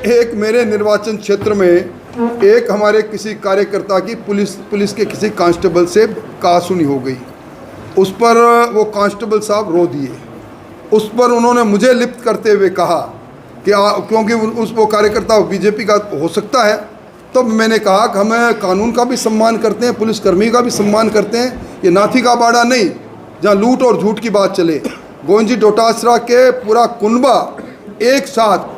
एक मेरे निर्वाचन क्षेत्र में एक हमारे किसी कार्यकर्ता की पुलिस के किसी कांस्टेबल से कहासुनी हो गई। उस पर वो कांस्टेबल साहब रो दिए। उस पर उन्होंने मुझे लिप्त करते हुए कहा कि क्योंकि वो कार्यकर्ता बीजेपी का हो सकता है। तब मैंने कहा कि हम कानून का भी सम्मान करते हैं, पुलिसकर्मी का भी सम्मान करते हैं। ये नाथी का बाड़ा नहीं जहाँ लूट और झूठ की बात चले। गोविंद डोटासरा के पूरा कुनबा एक साथ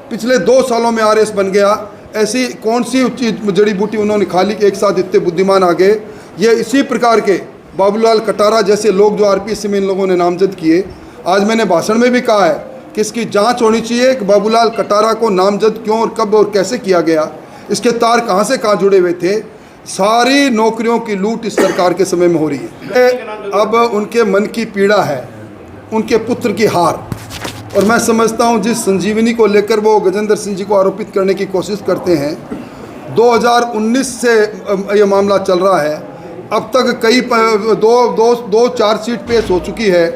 पिछले 2 सालों में आरएस बन गया। ऐसी कौन सी जड़ी बूटी उन्होंने खा ली कि एक साथ इतने बुद्धिमान आ गए। ये इसी प्रकार के बाबूलाल कटारा जैसे लोग जो आरपीएस में इन लोगों ने नामजद किए। आज मैंने भाषण में भी कहा है कि इसकी जांच होनी चाहिए कि बाबूलाल कटारा को नामजद क्यों और कब और कैसे किया गया, इसके तार कहाँ से कहाँ जुड़े हुए थे। सारी नौकरियों की लूट इस सरकार के समय में हो रही है। अब उनके मन की पीड़ा है, उनके पुत्र की हार। और मैं समझता हूं जिस संजीवनी को लेकर वो गजेंद्र सिंह जी को आरोपित करने की कोशिश करते हैं, 2019 से ये मामला चल रहा है। अब तक कई दो चार्जशीट पेश हो चुकी है।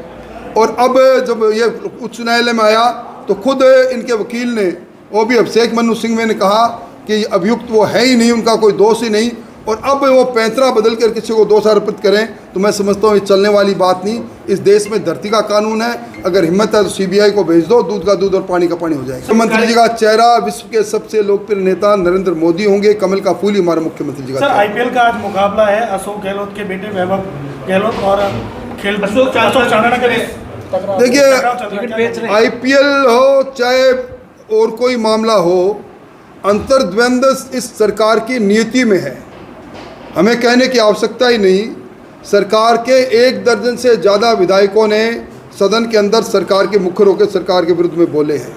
और अब जब ये उच्च न्यायालय में आया तो खुद इनके वकील ने, वो भी अभिषेक मनु सिंह ने कहा कि अभियुक्त वो है ही नहीं, उनका कोई दोष ही नहीं। और अब वो पैंतरा बदल कर किसी को दोष आरोपित करें तो मैं समझता हूँ ये चलने वाली बात नहीं। इस देश में धरती का कानून है, अगर हिम्मत है तो सीबीआई को भेज दो, दूध का दूध और पानी का पानी हो जाएगा। मुख्यमंत्री जी का चेहरा विश्व के सबसे लोकप्रिय नेता नरेंद्र मोदी होंगे। कमल का फूल ही हमारे मुख्यमंत्री जी का। सर, आईपीएल का आज मुकाबला है अशोक गहलोत के बेटे वैभव गहलोत और अशोक चांदना के। देखिए, आईपीएल हो चाहे और कोई मामला हो, अंतर्द्वंद इस सरकार की नीति में है। हमें कहने की आवश्यकता ही नहीं। सरकार के 1 दर्जन से ज़्यादा विधायकों ने सदन के अंदर सरकार के मुखर होकर सरकार के विरुद्ध में बोले हैं।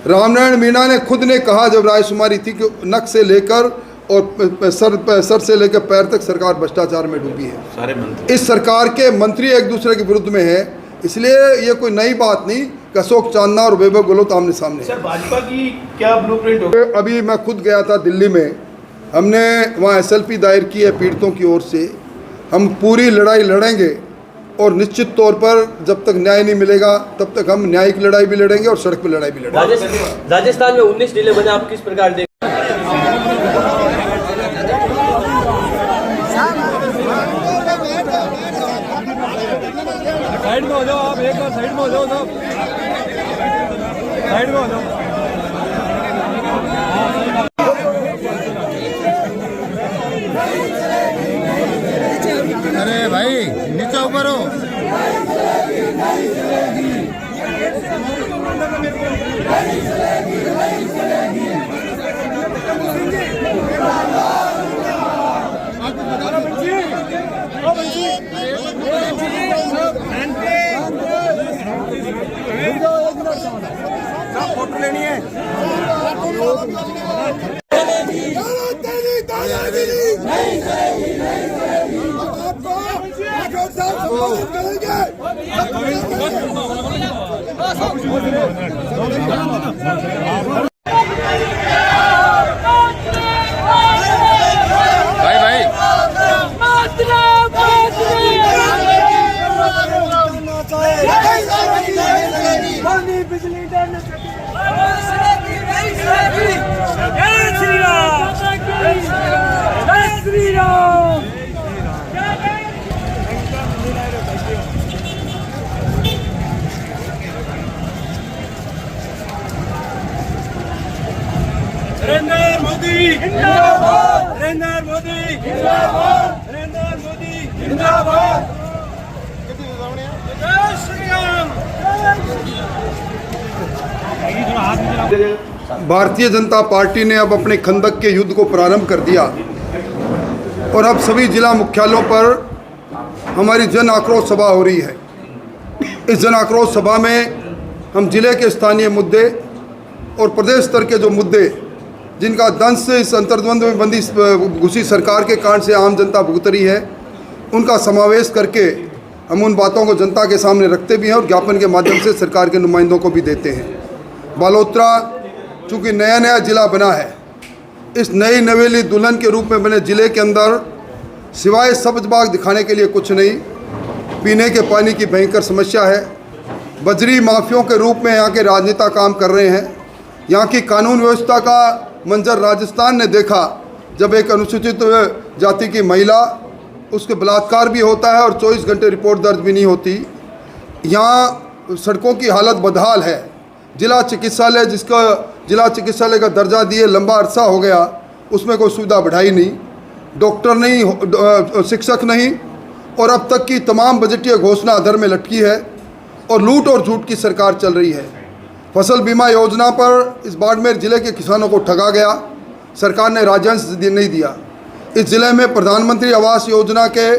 रामनारायण मीणा ने खुद ने कहा जब रायशुमारी थी कि नक से लेकर और सर से लेकर पैर तक सरकार भ्रष्टाचार में डूबी है। सारे मंत्री, इस सरकार के मंत्री एक दूसरे के विरुद्ध में है। इसलिए ये कोई नई बात नहीं कि अशोक चांदना और वैभव गहलोत आमने सामने। सर, भाजपा की क्या ब्लूप्रिंट होगी? अभी मैं खुद गया था दिल्ली में, हमने वहाँ एसएलपी दायर की है पीड़ितों की ओर से। हम पूरी लड़ाई लड़ेंगे और निश्चित तौर पर जब तक न्याय नहीं मिलेगा तब तक हम न्यायिक लड़ाई भी लड़ेंगे और सड़क पर लड़ाई भी लड़ेंगे। राजस्थान में 19 जिले बने, आप किस प्रकार देख? साइड में हो जाओ आप, एक बार साइड में हो जाओ सब, साइड में हो जाओ। अरे भाई नीचे ऊपर हो। फोटो लेनी है। भाई भाई नरेंद्र मोदी जिंदाबाद, नरेंद्र मोदी जिंदाबाद, नरेंद्र मोदी जिंदाबाद। जय श्री राम। भारतीय जनता पार्टी ने अब अपने खंदक के युद्ध को प्रारंभ कर दिया और अब सभी जिला मुख्यालयों पर हमारी जन आक्रोश सभा हो रही है। इस जन आक्रोश सभा में हम जिले के स्थानीय मुद्दे और प्रदेश स्तर के जो मुद्दे जिनका दंश इस अंतर्द्वंद में बंदी घुसी सरकार के कारण से आम जनता भुगत रही है, उनका समावेश करके हम उन बातों को जनता के सामने रखते भी हैं और ज्ञापन के माध्यम से सरकार के नुमाइंदों को भी देते हैं। बालोतरा चूँकि नया नया ज़िला बना है, इस नई नवेली दुल्हन के रूप में बने ज़िले के अंदर सिवाय सब्ज बाग दिखाने के लिए कुछ नहीं। पीने के पानी की भयंकर समस्या है। बजरी माफियों के रूप में यहाँ के राजनेता काम कर रहे हैं। यहाँ की कानून व्यवस्था का मंजर राजस्थान ने देखा, जब एक अनुसूचित जाति की महिला, उसके बलात्कार भी होता है और 24 घंटे रिपोर्ट दर्ज भी नहीं होती। यहाँ सड़कों की हालत बदहाल है। जिला चिकित्सालय, जिसका जिला चिकित्सालय का दर्जा दिए लंबा अरसा हो गया, उसमें कोई सुविधा बढ़ाई नहीं, डॉक्टर नहीं, शिक्षक नहीं, और अब तक की तमाम बजटीय घोषणा अधर में लटकी है और लूट और झूठ की सरकार चल रही है। फसल बीमा योजना पर इस बाड़मेर जिले के किसानों को ठगा गया, सरकार ने राजस्व नहीं दिया। इस जिले में प्रधानमंत्री आवास योजना के,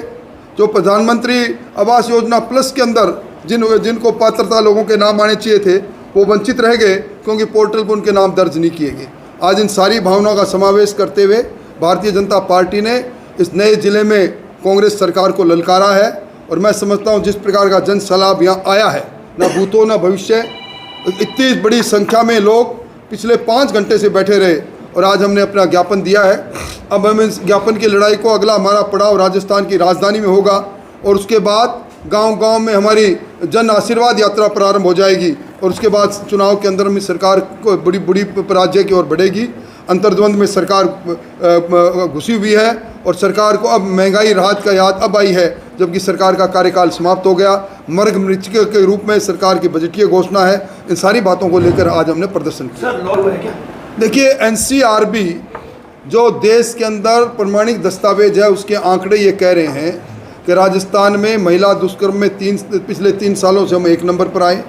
जो प्रधानमंत्री आवास योजना प्लस के अंदर जिनको पात्रता लोगों के नाम आने चाहिए थे, वो वंचित रह गए क्योंकि पोर्टल पर उनके नाम दर्ज नहीं किए गए। आज इन सारी भावनाओं का समावेश करते हुए भारतीय जनता पार्टी ने इस नए जिले में कांग्रेस सरकार को ललकारा है और मैं समझता हूँ जिस प्रकार का जन सैलाब यहाँ आया है, ना भूतो ना भविष्य, इतनी बड़ी संख्या में लोग पिछले 5 घंटे से बैठे रहे और आज हमने अपना ज्ञापन दिया है। अब हम इस ज्ञापन की लड़ाई को, अगला हमारा पड़ाव राजस्थान की राजधानी में होगा और उसके बाद गांव-गांव में हमारी जन आशीर्वाद यात्रा प्रारंभ हो जाएगी और उसके बाद चुनाव के अंदर में सरकार को बड़ी पराजय की ओर बढ़ेगी। अंतर्द्वंद में सरकार घुसी हुई है और सरकार को अब महंगाई राहत का याद अब आई है, जबकि सरकार का कार्यकाल समाप्त हो गया। मर्ग मृत्यु के रूप में सरकार की बजटीय घोषणा है। इन सारी बातों को लेकर आज हमने प्रदर्शन किया। देखिए, एनसीआरबी जो देश के अंदर प्रमाणिक दस्तावेज है, उसके आंकड़े ये कह रहे हैं कि राजस्थान में महिला दुष्कर्म में पिछले 3 सालों से हम 1 नंबर पर आए।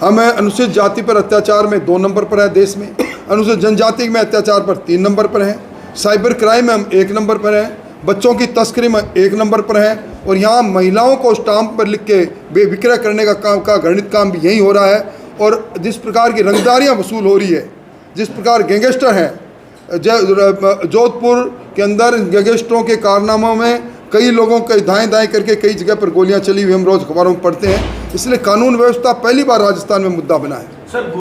हम अनुसूचित जाति पर अत्याचार में 2 नंबर पर है देश में, अनुसूचित जनजाति में अत्याचार पर 3 नंबर पर हैं, साइबर क्राइम में हम 1 नंबर पर हैं, बच्चों की तस्करी में 1 नंबर पर हैं और यहाँ महिलाओं को स्टाम्प पर लिख के बेविक्रय करने का घृणित काम भी यही हो रहा है। और जिस प्रकार की रंगदारियाँ वसूल हो रही है, जिस प्रकार गैंगस्टर हैं, जोधपुर के अंदर गैंगस्टरों के कारनामों में कई लोगों के दाएं करके कई जगह पर गोलियां चली हुई हम रोज़ अखबारों में पढ़ते हैं। इसलिए कानून व्यवस्था पहली बार राजस्थान में मुद्दा बना है।